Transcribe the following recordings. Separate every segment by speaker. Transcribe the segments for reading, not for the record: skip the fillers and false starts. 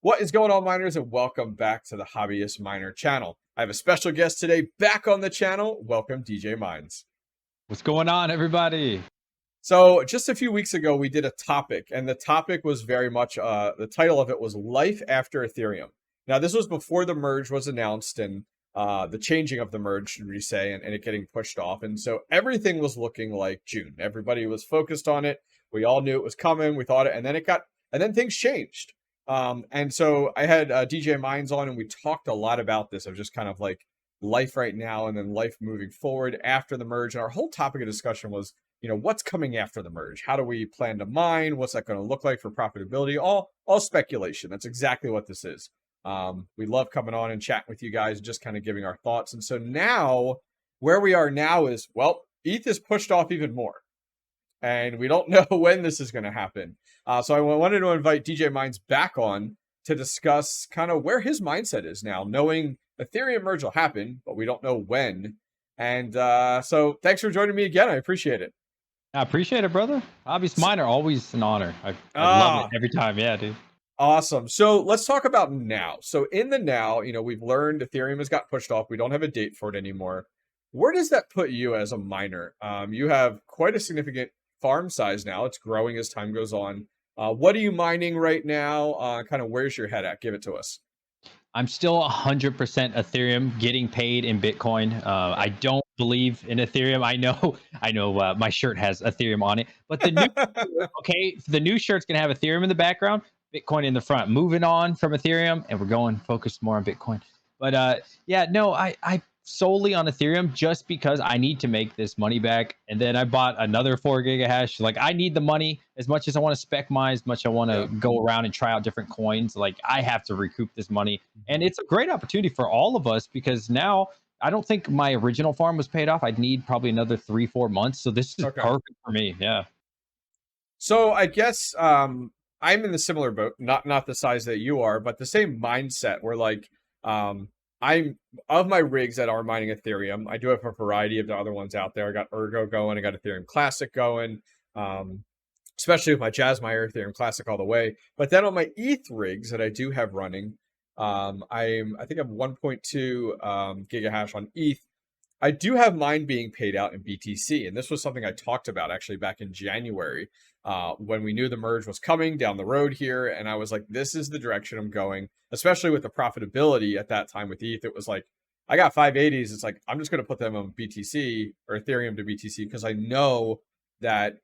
Speaker 1: What is going on, miners, and welcome back to the Hobbyist Miner channel. I have a special guest today back on the channel. Welcome, DJ Mines.
Speaker 2: What's going on, everybody?
Speaker 1: So just a few weeks ago, we did a topic, and the topic was very much, the title of it was Life After Ethereum. Now, this was before the merge was announced and the changing of the merge, should we say, and it getting pushed off. And so everything was looking like June. Everybody was focused on it. We all knew it was coming. We thought it, and then things changed. And so I had DJ Mines on, and we talked a lot about this of just kind of like life right now and then life moving forward after the merge. And our whole topic of discussion was, you know, what's coming after the merge? How do we plan to mine? What's that going to look like for profitability? All speculation. That's exactly what this is. We love coming on and chatting with you guys, just kind of giving our thoughts. And so now, where we are now is, well, ETH is pushed off even more. And we don't know when this is going to happen. So I wanted to invite DJ Mines back on to discuss kind of where his mindset is now, knowing Ethereum merge will happen, but we don't know when. And so thanks for joining me again. I appreciate it.
Speaker 2: I appreciate it, brother. Hobbyist Miner, always an honor. I love it every time. Yeah, dude.
Speaker 1: Awesome. So let's talk about now. So in the now, you know, we've learned Ethereum has got pushed off. We don't have a date for it anymore. Where does that put you as a miner? You have quite a significant farm size now. It's growing as time goes on. What are you mining right now? Kind of where's your head at? Give it to us.
Speaker 2: I'm still 100% Ethereum, getting paid in Bitcoin. I don't believe in Ethereum. I know. My shirt has Ethereum on it, but the new the new shirt's gonna have Ethereum in the background, Bitcoin in the front. Moving on from Ethereum, and we're going focused more on Bitcoin. But yeah, no, I solely on Ethereum just because I need to make this money back. And then I bought another 4 gigahash. Like, I need the money as much as I want to spec mine, as much as I want to go around and try out different coins. Like, I have to recoup this money. And it's a great opportunity for all of us because now I don't think my original farm was paid off. I'd need probably another 3-4 months. So this is perfect for me. Yeah.
Speaker 1: So I guess I'm in the similar boat, not the size that you are, but the same mindset where like, I'm of my rigs that are mining Ethereum. I do have a variety of the other ones out there. I got Ergo going. I got Ethereum Classic going, especially with my Jasmine Ethereum Classic all the way. But then on my ETH rigs that I do have running, I think I'm 1.2 gigahash on ETH. I do have mine being paid out in BTC, and this was something I talked about actually back in January when we knew the merge was coming down the road here, and I was like, this is the direction I'm going, especially with the profitability at that time with ETH. It was like, I got 580s. It's like, I'm just going to put them on BTC or Ethereum to BTC because I know that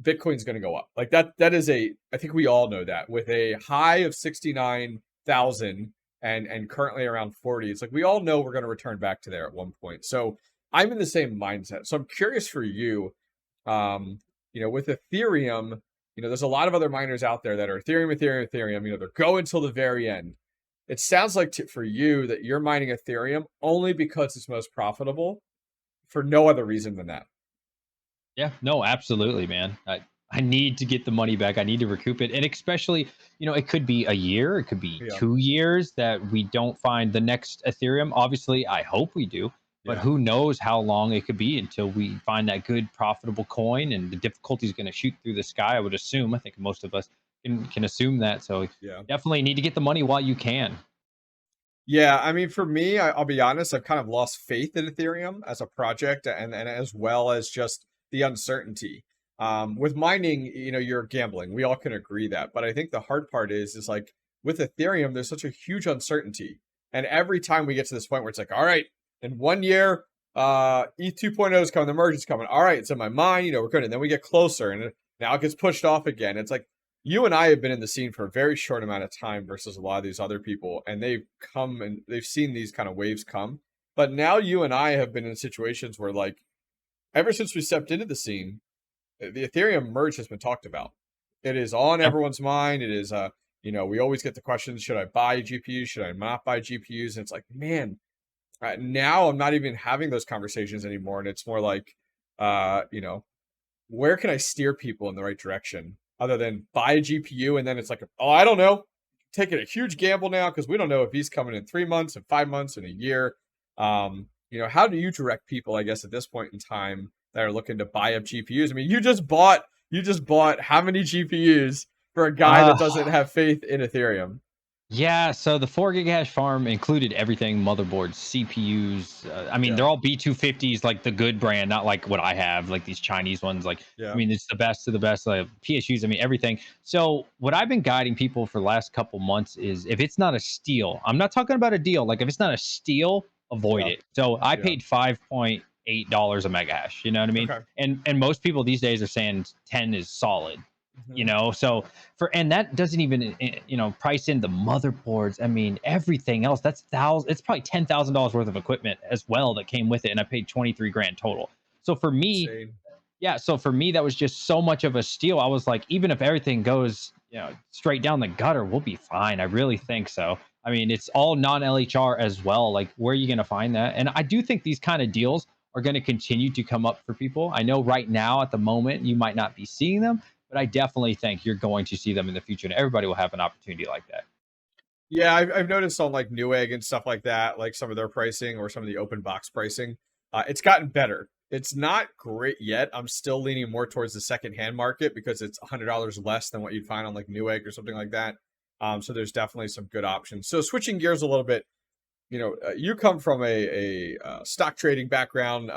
Speaker 1: Bitcoin's going to go up. Like that is I think we all know that with a high of 69,000 and currently around 40, it's like we all know we're going to return back to there at one point. So I'm in the same mindset. So I'm curious for you, you know, with Ethereum, you know, there's a lot of other miners out there that are Ethereum, you know, they're going till the very end. It sounds like for you that you're mining Ethereum only because it's most profitable for no other reason than that.
Speaker 2: Yeah, no, absolutely, man. I need to get the money back. I need to recoup it. And especially, you know, it could be a year, it could be 2 years that we don't find the next Ethereum. Obviously, I hope we do, but who knows how long it could be until we find that good profitable coin, and the difficulty is going to shoot through the sky, I would assume. I think most of us can assume that. So definitely need to get the money while you can.
Speaker 1: Yeah, I mean, for me, I'll be honest, I've kind of lost faith in Ethereum as a project and as well as just the uncertainty. With mining, you know, you're gambling. We all can agree that. But I think the hard part is like with Ethereum, there's such a huge uncertainty. And every time we get to this point where it's like, all right, in 1 year, ETH 2.0 is coming, the merge is coming. All right, it's in my mind, you know, we're good. And then we get closer and now it gets pushed off again. It's like you and I have been in the scene for a very short amount of time versus a lot of these other people. And they've come and they've seen these kind of waves come. But now you and I have been in situations where like ever since we stepped into the scene, the Ethereum merge has been talked about. It is on everyone's mind. It is, you know, we always get the questions, should I buy GPUs? Should I not buy GPUs? And it's like, man, now I'm not even having those conversations anymore. And it's more like, you know, where can I steer people in the right direction other than buy a GPU? And then it's like, oh, I don't know. Taking a huge gamble now because we don't know if he's coming in 3 months and 5 months and a year. You know, how do you direct people, I guess, at this point in time that are looking to buy up GPUs? I mean, you just bought how many GPUs for a guy that doesn't have faith in Ethereum?
Speaker 2: Yeah, so the 4 gig hash farm included everything: motherboards, CPUs. I mean,
Speaker 1: Yeah.
Speaker 2: they're all B250s, like the good brand, not like what I have, like these Chinese ones. Like, I
Speaker 1: Yeah.
Speaker 2: mean, it's the best of the best, like PSUs. I mean, everything. So, what I've been guiding people for the last couple months is, if it's not a steal, I'm not talking about a deal. Like, if it's not a steal, avoid
Speaker 1: Yeah.
Speaker 2: it. So, I
Speaker 1: Yeah.
Speaker 2: paid $5.8 a mega hash. You know what I mean?
Speaker 1: Okay.
Speaker 2: And most people these days are saying 10 is solid.
Speaker 1: Hmm.
Speaker 2: So and that doesn't even price in the motherboards. I mean, everything else, that's thousand it's probably $10,000 worth of equipment as well that came with it, and I paid 23 grand total. So for me,
Speaker 1: Insane.
Speaker 2: yeah, so for me, that was just so much of a steal. I was like, even if everything goes straight down the gutter, we'll be fine. I really think so. I mean, it's all non-LHR as well. Like, where are you going to find that? And I do think these kind of deals are going to continue to come up for people. I know right now at the moment you might not be seeing them, but I definitely think you're going to see them in the future, and everybody will have an opportunity like that.
Speaker 1: Yeah, I've noticed on like Newegg and stuff like that, like some of their pricing or some of the open box pricing, it's gotten better. It's not great yet. I'm still leaning more towards the secondhand market because it's $100 less than what you'd find on like Newegg or something like that. So there's definitely some good options. So switching gears a little bit, you come from a stock trading background,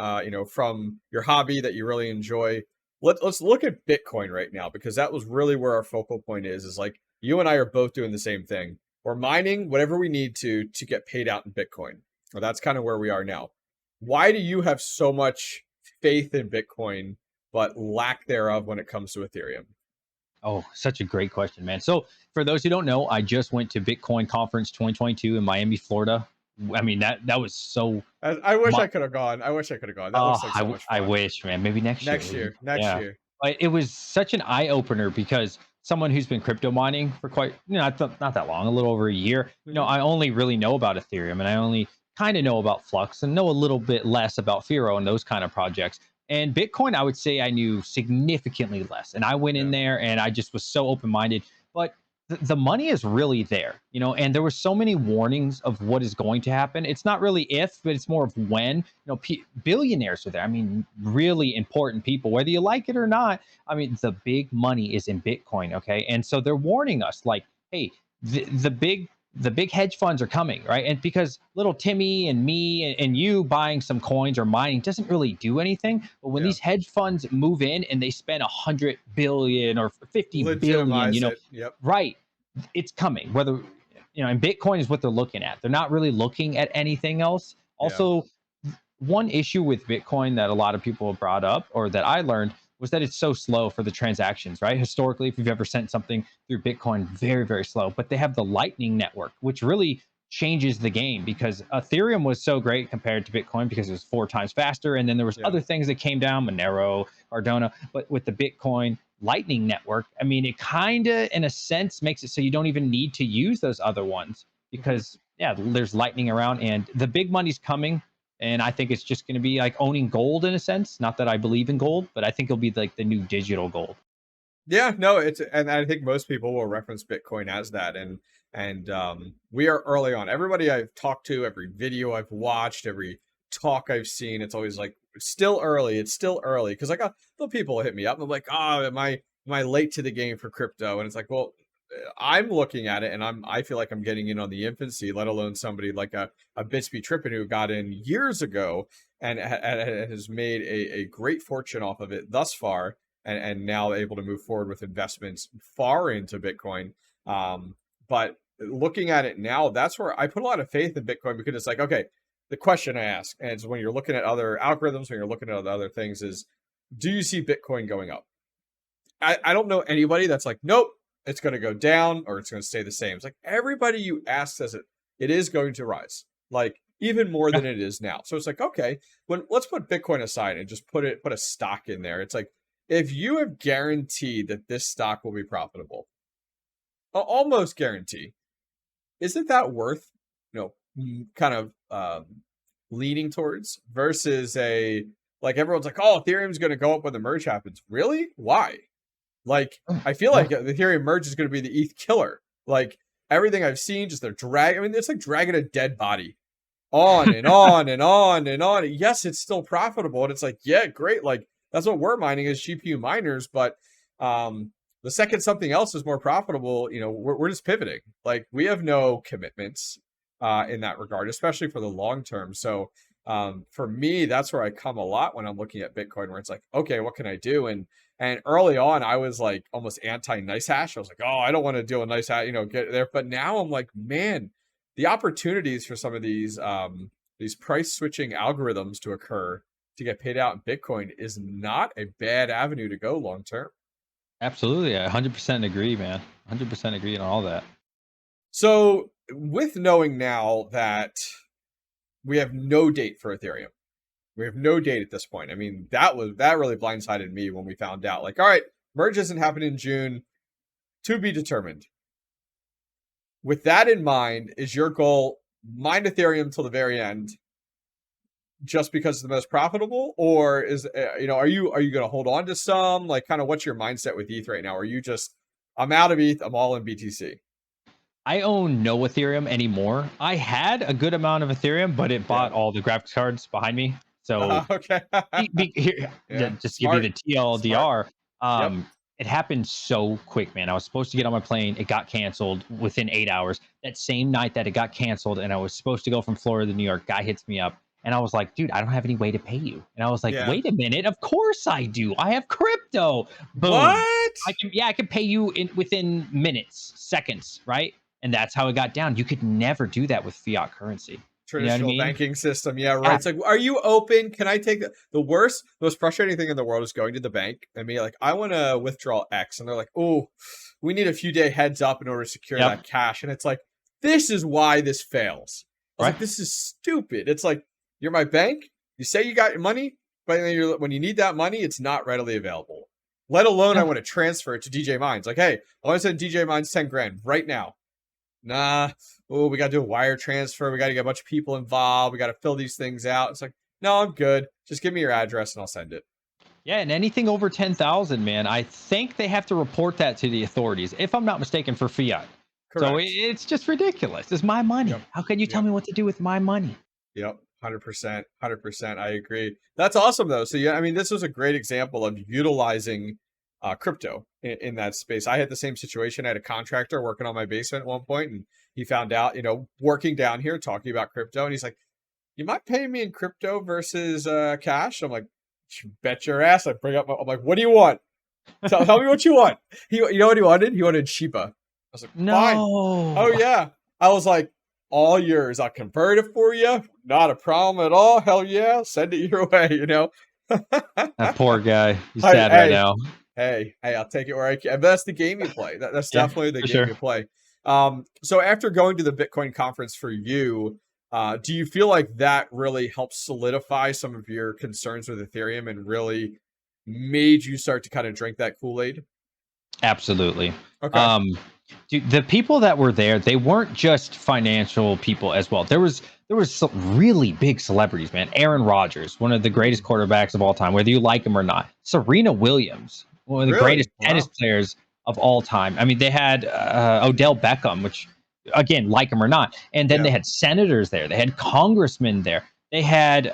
Speaker 1: from your hobby that you really enjoy. Let's look at Bitcoin right now, because that was really where our focal point is like you and I are both doing the same thing. We're mining whatever we need to get paid out in Bitcoin. Well, that's kind of where we are now. Why do you have so much faith in Bitcoin, but lack thereof when it comes to Ethereum?
Speaker 2: Oh, such a great question, man. So, for those who don't know, I just went to Bitcoin Conference 2022 in Miami, Florida. I mean, that was so
Speaker 1: I wish
Speaker 2: mu-
Speaker 1: I could have gone. I wish I could have gone. That looks like so much
Speaker 2: I
Speaker 1: fun.
Speaker 2: wish, man. Maybe next year.
Speaker 1: Next year. Next
Speaker 2: Yeah,
Speaker 1: year.
Speaker 2: but it was such an eye opener, because someone who's been crypto mining for quite, not that long, a little over a year.
Speaker 1: Hmm.
Speaker 2: I only really know about Ethereum, and I only kind of know about Flux, and know a little bit less about Firo and those kind of projects. And Bitcoin, I would say I knew significantly less. And I went in
Speaker 1: Yeah.
Speaker 2: there and I just was so open minded. But the money is really there, and there were so many warnings of what is going to happen. It's not really if, but it's more of when. Billionaires are there. I mean, really important people, whether you like it or not. I mean, the big money is in Bitcoin, okay? And so they're warning us, like, hey, the big hedge funds are coming, right? And because little Timmy and me and you buying some coins or mining doesn't really do anything. But when
Speaker 1: Yeah.
Speaker 2: these hedge funds move in and they spend 100 billion or 50 billion,
Speaker 1: Legitimize it. Yep.
Speaker 2: right, it's coming. Whether and Bitcoin is what they're looking at. They're not really looking at anything else.
Speaker 1: Yeah.
Speaker 2: Also, one issue with Bitcoin that a lot of people have brought up, or that I learned, was that it's so slow for the transactions, right? Historically, if you've ever sent something through Bitcoin, very, very slow. But they have the Lightning Network, which really changes the game, because Ethereum was so great compared to Bitcoin because it was 4 times faster. And then there was
Speaker 1: Yeah.
Speaker 2: other things that came down, Monero, Cardano. But with the Bitcoin Lightning Network, I mean, it kind of, in a sense, makes it so you don't even need to use those other ones,
Speaker 1: Hmm.
Speaker 2: because, yeah, there's lightning around and the big money's coming. And I think it's just going to be like owning gold in a sense. Not that I believe in gold, but I think it'll be like the new digital gold.
Speaker 1: Yeah, no, and I think most people will reference Bitcoin as that, and we are early on. Everybody I've talked to, every video I've watched, every talk I've seen, it's always like it's still early. It's still early, because like the people hit me up and I'm like, oh, am I late to the game for crypto? And it's like, well, I'm looking at it and I feel like I'm getting in on the infancy, let alone somebody like a Bitsby Trippin who got in years ago and has made a great fortune off of it thus far, and now able to move forward with investments far into Bitcoin. But looking at it now, that's where I put a lot of faith in Bitcoin, because it's like, okay, the question I ask, and it's when you're looking at other algorithms, when you're looking at other things, is do you see Bitcoin going up? I don't know anybody that's like, nope, it's going to go down or it's going to stay the same. It's like everybody you ask says it is going to rise, like even more
Speaker 2: Yeah.
Speaker 1: than it is now. So it's like, okay, let's put Bitcoin aside and just put a stock in there. It's like, if you have guaranteed that this stock will be profitable, almost guarantee, isn't that worth, kind of leaning towards, versus a, like everyone's like, oh, Ethereum's going to go up when the merge happens. Really? Why? Like, I feel like
Speaker 2: Yeah.
Speaker 1: the Ethereum merge is going to be the ETH killer. Like everything I've seen, just they're drag. I mean, it's like dragging a dead body on and on and on and on. Yes, it's still profitable, and it's like, yeah, great. Like that's what we're mining as GPU miners, but the second something else is more profitable, we're just pivoting. Like, we have no commitments in that regard, especially for the long term. So for me, that's where I come a lot when I'm looking at Bitcoin, where it's like, okay, what can I do? And early on, I was like almost anti nice hash. I was like, oh, I don't want to deal with nice hash, get there. But now I'm like, man, the opportunities for some of these price switching algorithms to occur to get paid out in Bitcoin is not a bad avenue to go long term.
Speaker 2: Absolutely. I 100% agree, man. 100% agree on all that.
Speaker 1: So with knowing now that we have no date for Ethereum, we have no date at this point. I mean, that really blindsided me when we found out, like, all right, merge isn't happening in June, to be determined. With that in mind, is your goal mine Ethereum till the very end, just because it's the most profitable, or is are you going to hold on to some? Like, kind of, what's your mindset with ETH right now? Are you just, I'm out of ETH, I'm all in BTC?
Speaker 2: I own no Ethereum anymore. I had a good amount of Ethereum, but it bought all the graphics cards behind me. So
Speaker 1: okay,
Speaker 2: here, just
Speaker 1: smart.
Speaker 2: give you the TLDR.
Speaker 1: Yep.
Speaker 2: It happened so quick, man. I was supposed to get on my plane. It got canceled within 8 hours. That same night that it got canceled, and I was supposed to go from Florida to New York, guy hits me up. And I was like, dude, I don't have any way to pay you. And I was like, wait a minute. Of course I do. I have crypto. Boom.
Speaker 1: What?
Speaker 2: I can pay you within minutes, seconds, right? And that's how it got down. You could never do that with fiat currency.
Speaker 1: Traditional banking system. Yeah, right. It's like, are you open? Can I take the worst, most frustrating thing in the world is going to the bank and be like, I want to withdraw X. And they're like, oh, we need a few day heads up in order to secure that cash. And it's like, this is why this fails. I was like, this is stupid. It's like, you're my bank. You say you got your money, but then when you need that money, it's not readily available. Let alone I want to transfer it to DJ Mines. Like, hey, I want to send DJ Mines 10 grand right now. Nah. Oh, we got to do a wire transfer. We got to get a bunch of people involved. We got to fill these things out. It's like, no, I'm good. Just give me your address and I'll send it.
Speaker 2: Yeah, and anything over 10,000, man, I think they have to report that to the authorities, if I'm not mistaken, for fiat. Correct. So it's just ridiculous. It's my money. How can you tell me what to do with my money?
Speaker 1: Yep. 100%. I agree. That's awesome, though. So, yeah, I mean, this was a great example of utilizing crypto in that space. I had the same situation. I had a contractor working on my basement at one point, and he found out, working down here, talking about crypto. And he's like, you might pay me in crypto versus cash? I'm like, bet your ass. I'm like, what do you want? Tell me what you want. You know what he wanted? He wanted Shiba. I was like,
Speaker 2: no.
Speaker 1: Fine. Oh, yeah. I was like, all yours. I'll convert it for you. Not a problem at all. Hell yeah. Send it your way,
Speaker 2: That poor guy. He's sad right now.
Speaker 1: Hey, I'll take it where I can. But that's the game you play. That's definitely the game you play. So after going to the Bitcoin conference for you, do you feel like that really helped solidify some of your concerns with Ethereum and really made you start to kind of drink that Kool-Aid?
Speaker 2: Absolutely.
Speaker 1: Okay.
Speaker 2: Dude, the people that were there, they weren't just financial people as well. There was some really big celebrities, man. Aaron Rodgers, one of the greatest quarterbacks of all time, whether you like him or not. Serena Williams, one of the greatest tennis players of all time. I mean, they had Odell Beckham, which, again, like him or not. And then they had senators there. They had congressmen there. They had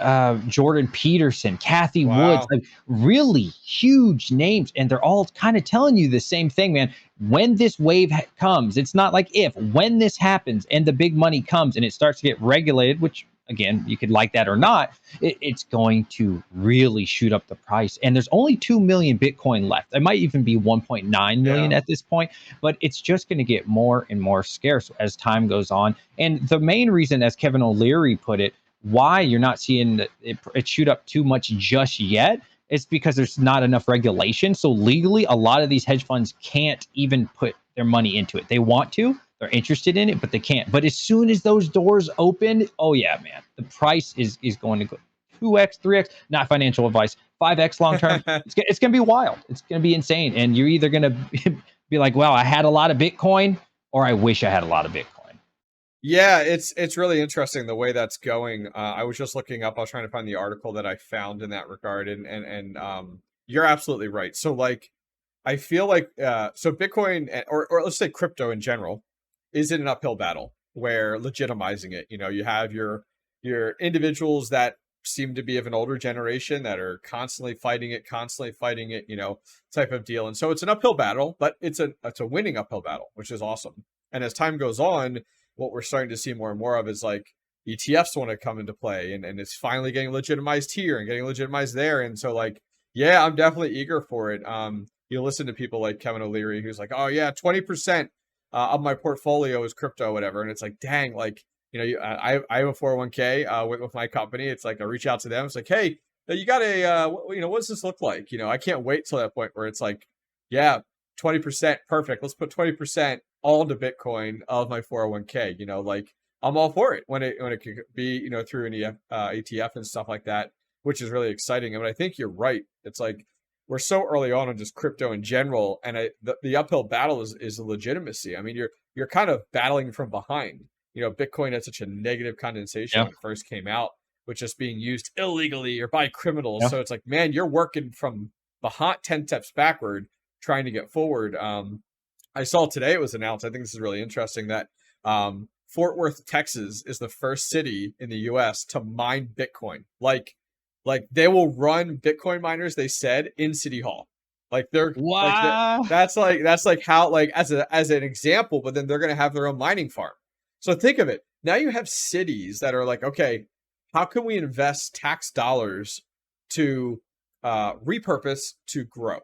Speaker 2: Jordan Peterson, Kathy Woods, like really huge names. And they're all kind of telling you the same thing, man. When this wave comes, it's not like if, when this happens and the big money comes and it starts to get regulated, which, again, you could like that or not, it's going to really shoot up the price. And there's only 2 million Bitcoin left. It might even be 1.9 million at this point, but it's just going to get more and more scarce as time goes on. And the main reason, as Kevin O'Leary put it, why you're not seeing it shoot up too much just yet, is because there's not enough regulation. So legally, a lot of these hedge funds can't even put their money into it. They want to, they're interested in it, but they can't. But as soon as those doors open, oh yeah, man, the price is going to go 2x, 3x, not financial advice, 5x long term. It's going to be wild. It's going to be insane. And you're either going to be like, well, I had a lot of Bitcoin, or I wish I had a lot of Bitcoin.
Speaker 1: Yeah, it's really interesting the way that's going. I was just looking up. I was trying to find the article that I found in that regard, and you're absolutely right. So like, I feel like so Bitcoin or let's say crypto in general is in an uphill battle where legitimizing it. You have your individuals that seem to be of an older generation that are constantly fighting it, you know, type of deal. And so it's an uphill battle, but it's a winning uphill battle, which is awesome. And as time goes on, what we're starting to see more and more of is like ETFs want to come into play, and it's finally getting legitimized here and getting legitimized there. And so like, yeah, I'm definitely eager for it. You listen to people like Kevin O'Leary, who's like, oh yeah, 20% of my portfolio is crypto, whatever. And it's like, dang, like, you know, I have a 401k with my company. It's like I reach out to them. It's like, hey, you got a, you know, what does this look like? You know, I can't wait till that point where it's like, yeah, 20%, perfect. Let's put 20% all into Bitcoin of my 401k. You know, like I'm all for it when it could be, you know, through an ETF and stuff like that, which is really exciting. I mean, I think you're right. It's like we're so early on just crypto in general, and the uphill battle is the legitimacy. I mean, you're kind of battling from behind. You know, Bitcoin had such a negative connotation when it first came out, with just being used illegally or by criminals. So it's like, man, you're working from behind 10 steps backward, trying to get forward. I saw today it was announced, I think this is really interesting, that Fort Worth, Texas is the first city in the US to mine Bitcoin. Like they will run Bitcoin miners, they said, in City Hall. Like they're
Speaker 2: wow.
Speaker 1: like that's like how, like as an example, but then they're gonna have their own mining farm. So think of it. Now you have cities that are like, okay, how can we invest tax dollars to repurpose to grow?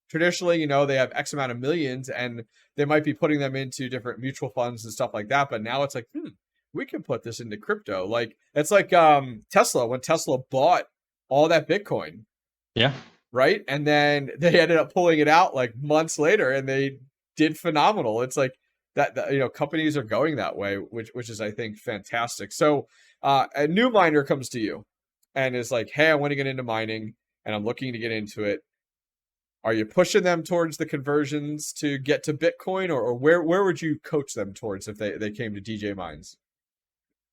Speaker 1: Traditionally, you know, they have X amount of millions and they might be putting them into different mutual funds and stuff like that. But now it's like, we can put this into crypto. Like it's like Tesla, when Tesla bought all that Bitcoin.
Speaker 2: Yeah.
Speaker 1: Right. And then they ended up pulling it out like months later and they did phenomenal. It's like, that you know, companies are going that way, which is, I think, fantastic. So a new miner comes to you and is like, hey, I want to get into mining and I'm looking to get into it. Are you pushing them towards the conversions to get to Bitcoin, or where would you coach them towards if they came to DJ Mines?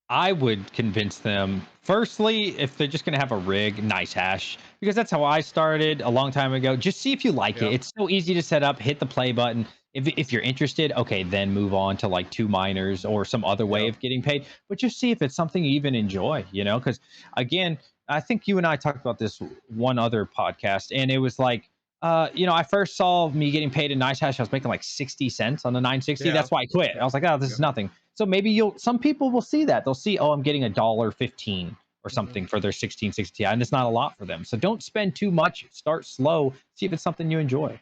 Speaker 2: I would convince them, firstly, if they're just going to have a rig, NiceHash, because that's how I started a long time ago. Just see if you like it. It's so easy to set up, hit the play button. If you're interested, okay, then move on to like 2 miners or some other way of getting paid. But just see if it's something you even enjoy, you know, because again, I think you and I talked about this one other podcast, and it was like, you know, I first saw me getting paid in NiceHash. I was making like 60 cents on the 960. That's why I quit. I was like, oh, this is nothing. So maybe some people will see that. They'll see, oh, I'm getting $1.15 or something for their 1660 Ti, and it's not a lot for them. So don't spend too much. Start slow. See if it's something you enjoy.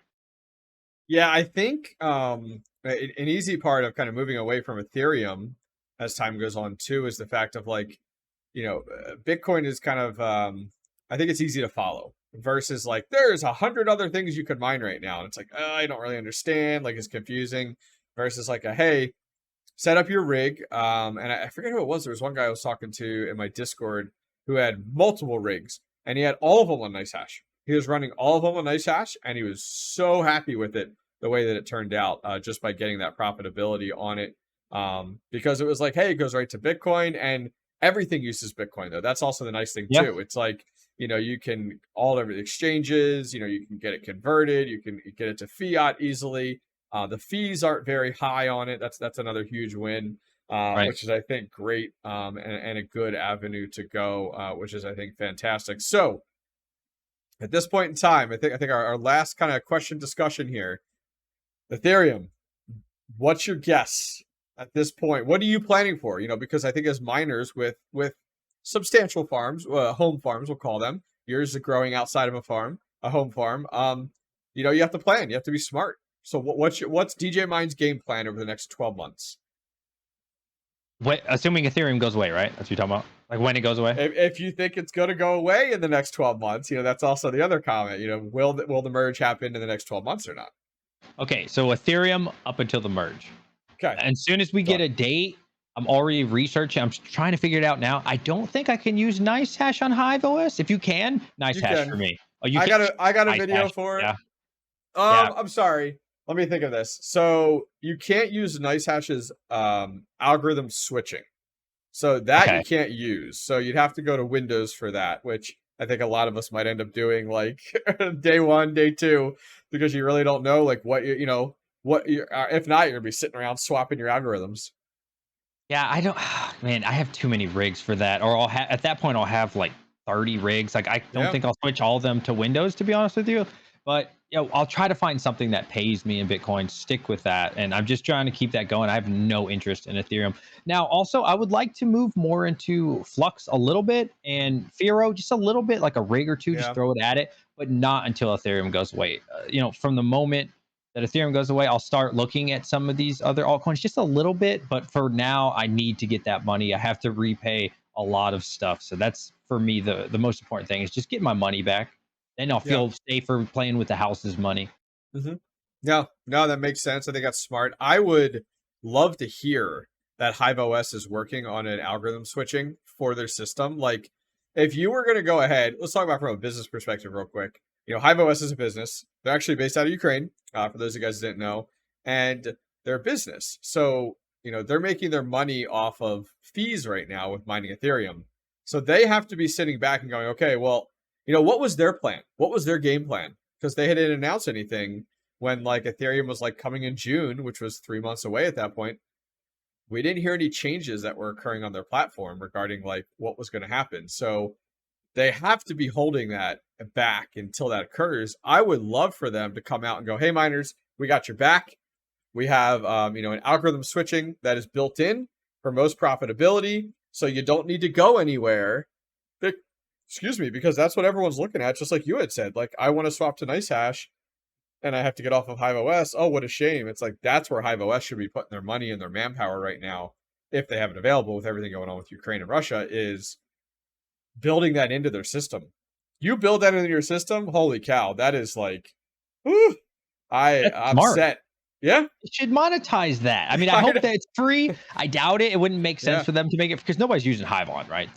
Speaker 1: Yeah, I think an easy part of kind of moving away from Ethereum as time goes on too is the fact of like, you know, Bitcoin is kind of, I think it's easy to follow versus like there's 100 other things you could mine right now. And it's like, oh, I don't really understand. Like it's confusing versus like hey, set up your rig. And I forget who it was. There was one guy I was talking to in my Discord who had multiple rigs and he had all of them on NiceHash. He was running all of them on NiceHash and he was so happy with it, the way that it turned out, just by getting that profitability on it. Because it was like, hey, it goes right to Bitcoin and everything uses Bitcoin though. That's also the nice thing too. It's like, you know, you can all over the exchanges, you know, you can get it converted, you can get it to fiat easily. The fees aren't very high on it. That's another huge win, which is, I think, great, and a good avenue to go, which is, I think, fantastic. So at this point in time, I think our last kind of question discussion here, Ethereum, what's your guess at this point? What are you planning for? You know, because I think as miners with substantial farms, home farms, we'll call them, yours is growing outside of a home farm. You know, you have to plan. You have to be smart. So what's DJ Mine's game plan over the next 12 months?
Speaker 2: Assuming Ethereum goes away, right? That's what you're talking about? Like when it goes away?
Speaker 1: If you think it's going to go away in the next 12 months, you know, that's also the other comment. You know, will the merge happen in the next 12 months or not?
Speaker 2: Okay, so Ethereum up until the merge.
Speaker 1: Okay.
Speaker 2: And as soon as we get a date, I'm already researching. I'm trying to figure it out now. I don't think I can use NiceHash on HIVEOS. If you can, NiceHash for me. Oh, you can.
Speaker 1: I got a video for it.
Speaker 2: Yeah.
Speaker 1: I'm sorry. Let me think of this. So you can't use NiceHash's algorithm switching. So that you can't use. So you'd have to go to Windows for that, which I think a lot of us might end up doing like day 1, day 2, because you really don't know like what you know, what you if not, you're gonna be sitting around swapping your algorithms.
Speaker 2: Yeah, I don't, man, I have too many rigs for that. Or at that point, I'll have like 30 rigs. Like, I don't
Speaker 1: Yeah.
Speaker 2: think I'll switch all of them to Windows, to be honest with you. But I'll try to find something that pays me in Bitcoin, stick with that. And I'm just trying to keep that going. I have no interest in Ethereum. Now, also, I would like to move more into Flux a little bit and Firo just a little bit, like a rig or two, just
Speaker 1: Yeah.
Speaker 2: throw it at it, but not until Ethereum goes away. From the moment that Ethereum goes away, I'll start looking at some of these other altcoins just a little bit. But for now, I need to get that money. I have to repay a lot of stuff. So that's for me the most important thing is just get my money back. Then I'll
Speaker 1: Yeah.
Speaker 2: feel safer playing with the house's money.
Speaker 1: No, that makes sense. I think that's smart. I would love to hear that HIVEOS is working on an algorithm switching for their system. Like, if you were going to go ahead, let's talk about from a business perspective real quick. HIVEOS is a business. They're actually based out of Ukraine, for those of you guys who didn't know. And they're a business. So, they're making their money off of fees right now with mining Ethereum. So they have to be sitting back and going, okay, well, what was their plan? What was their game plan? Because they hadn't announced anything when like Ethereum was like coming in June, which was 3 months away at that point. We didn't hear any changes that were occurring on their platform regarding like what was going to happen. So they have to be holding that back until that occurs. I would love for them to come out and go, hey, miners, we got your back. We have, an algorithm switching that is built in for most profitability. So you don't need to go anywhere. Because that's what everyone's looking at. Just like you had said, like, I want to swap to NiceHash and I have to get off of HIVEOS. Oh, what a shame. It's like, that's where HIVEOS should be putting their money and their manpower right now, if they have it available with everything going on with Ukraine and Russia, is building that into their system. You build that into your system, holy cow, that is like, whew, I'm
Speaker 2: smart.
Speaker 1: set. Yeah.
Speaker 2: It should monetize that. I mean, I hope that it's free. I doubt it. It wouldn't make sense for them to make it because nobody's using Hive on, right?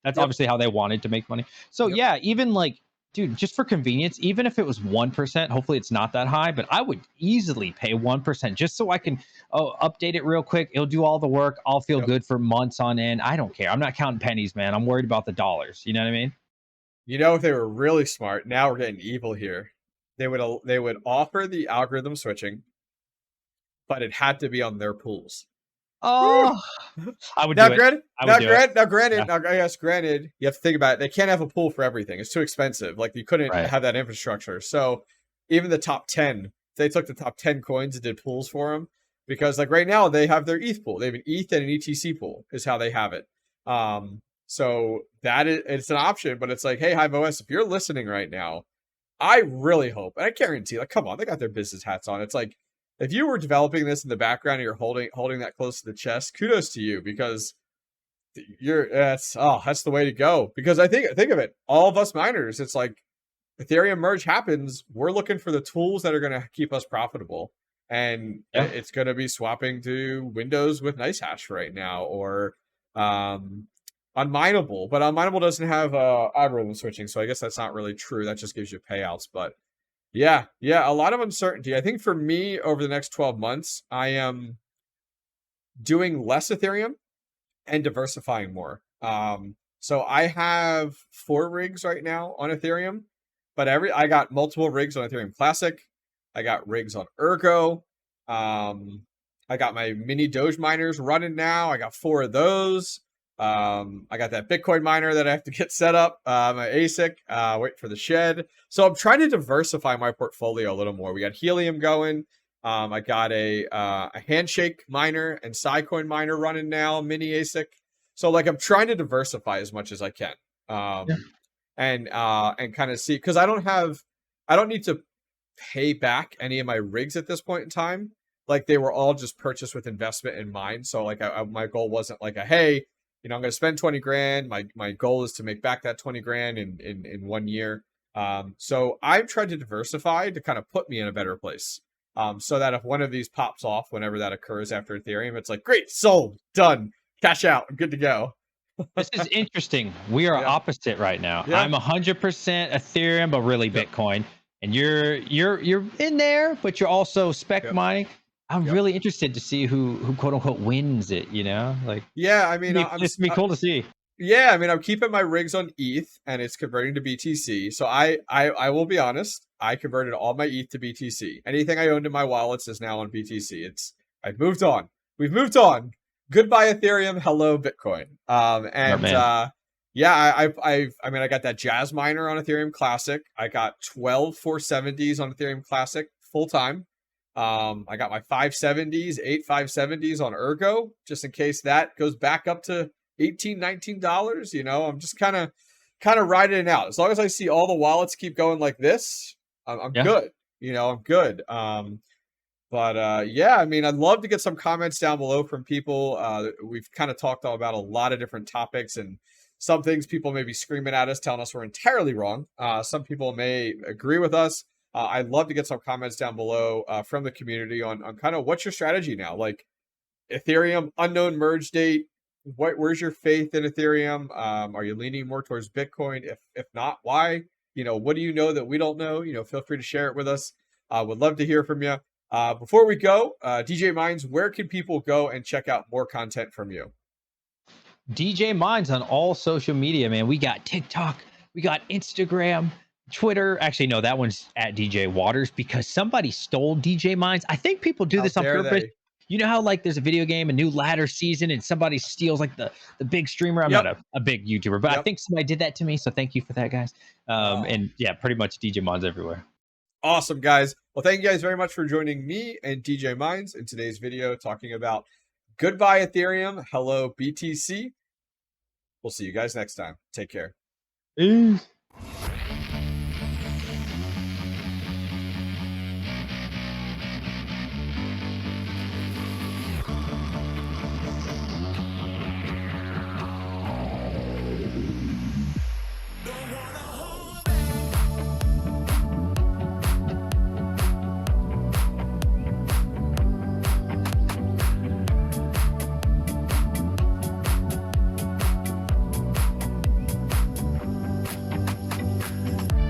Speaker 2: That's obviously how they wanted to make money. So yeah, even like, dude, just for convenience, even if it was 1%, hopefully it's not that high, but I would easily pay 1% just so I can update it real quick. It'll do all the work. I'll feel good for months on end. I don't care. I'm not counting pennies, man. I'm worried about the dollars. You know what I mean?
Speaker 1: If they were really smart, now we're getting evil here. They would offer the algorithm switching, but it had to be on their pools.
Speaker 2: Oh, I would
Speaker 1: now,
Speaker 2: do
Speaker 1: granted,
Speaker 2: it.
Speaker 1: Granted, you have to think about it. They can't have a pool for everything. It's too expensive. Like, you couldn't have that infrastructure. So even the top 10, they took the top 10 coins and did pools for them, because like right now they have their ETH pool. They have an ETH and an ETC pool is how they have it. So it's an option, but it's like, hey, HIVEOS, if you're listening right now, I really hope, and I guarantee, like, come on, they got their business hats on. It's like, if you were developing this in the background and you're holding that close to the chest, kudos to you, because that's the way to go. Because I think of it, all of us miners, it's like Ethereum merge happens, we're looking for the tools that are going to keep us profitable, and it's going to be swapping to Windows with NiceHash right now, or Unmineable. But Unmineable doesn't have algorithm switching, so I guess that's not really true. That just gives you payouts, but. Yeah, a lot of uncertainty. I think for me, over the next 12 months, I am doing less Ethereum and diversifying more. So I have 4 rigs right now on Ethereum, but I got multiple rigs on Ethereum Classic. I got rigs on Ergo. I got my mini Doge miners running now. I got 4 of those. I got that Bitcoin miner that I have to get set up, my ASIC, wait for the shed. So I'm trying to diversify my portfolio a little more. We got Helium going. I got a Handshake miner and Sidecoin miner running now, mini ASIC. So like, I'm trying to diversify as much as I can. And kind of see, because I don't need to pay back any of my rigs at this point in time. Like, they were all just purchased with investment in mind. So like, my goal wasn't like hey, I'm going to spend 20 grand. My goal is to make back that 20 grand in 1 year. So I've tried to diversify to kind of put me in a better place. So that if one of these pops off, whenever that occurs after Ethereum, it's like, great, sold, done, cash out, I'm good to go.
Speaker 2: This is interesting. We are opposite right now. I'm 100% Ethereum, but really Bitcoin. And you're in there, but you're also spec mining. I'm really interested to see who quote unquote wins it, like.
Speaker 1: Yeah, I mean,
Speaker 2: it's be cool to see.
Speaker 1: Yeah, I mean, I'm keeping my rigs on ETH and it's converting to BTC. So I will be honest, I converted all my ETH to BTC. Anything I owned in my wallets is now on BTC. I've moved on. We've moved on. Goodbye Ethereum, hello Bitcoin. Yeah, I mean, I got that Jazz miner on Ethereum Classic. I got 12 470s on Ethereum Classic full time. I got my 570s, 570s on Ergo, just in case that goes back up to $18, $19. You know, I'm just kind of riding it out. As long as I see all the wallets keep going like this, I'm
Speaker 2: Yeah.
Speaker 1: good. You know, I'm good. Yeah, I mean, I'd love to get some comments down below from people. We've kind of talked about a lot of different topics, and some things people may be screaming at us, telling us we're entirely wrong. Some people may agree with us. I'd love to get some comments down below from the community on kind of what's your strategy now. Like Ethereum, unknown merge date. Where's your faith in Ethereum? Are you leaning more towards Bitcoin? If not, why? You know, what do you know that we don't know? You know, feel free to share it with us. Would love to hear from you. Before we go, DJ Minds, where can people go and check out more content from you?
Speaker 2: DJ Minds on all social media, man. We got TikTok, we got Instagram, Twitter. Actually, no, that one's at DJ Waters because somebody stole DJ Minds. I think people do
Speaker 1: How
Speaker 2: this on
Speaker 1: dare
Speaker 2: purpose.
Speaker 1: they?
Speaker 2: You know how like there's a video game, a new ladder season, and somebody steals like the big streamer. I'm
Speaker 1: Yep.
Speaker 2: not a big YouTuber, but I
Speaker 1: Yep.
Speaker 2: think somebody did that to me. So thank you for that, guys.
Speaker 1: Oh.
Speaker 2: And yeah, pretty much DJ Minds everywhere.
Speaker 1: Awesome, guys. Well, thank you guys very much for joining me and DJ Minds in today's video talking about goodbye Ethereum, hello BTC. We'll see you guys next time. Take care.
Speaker 2: Peace.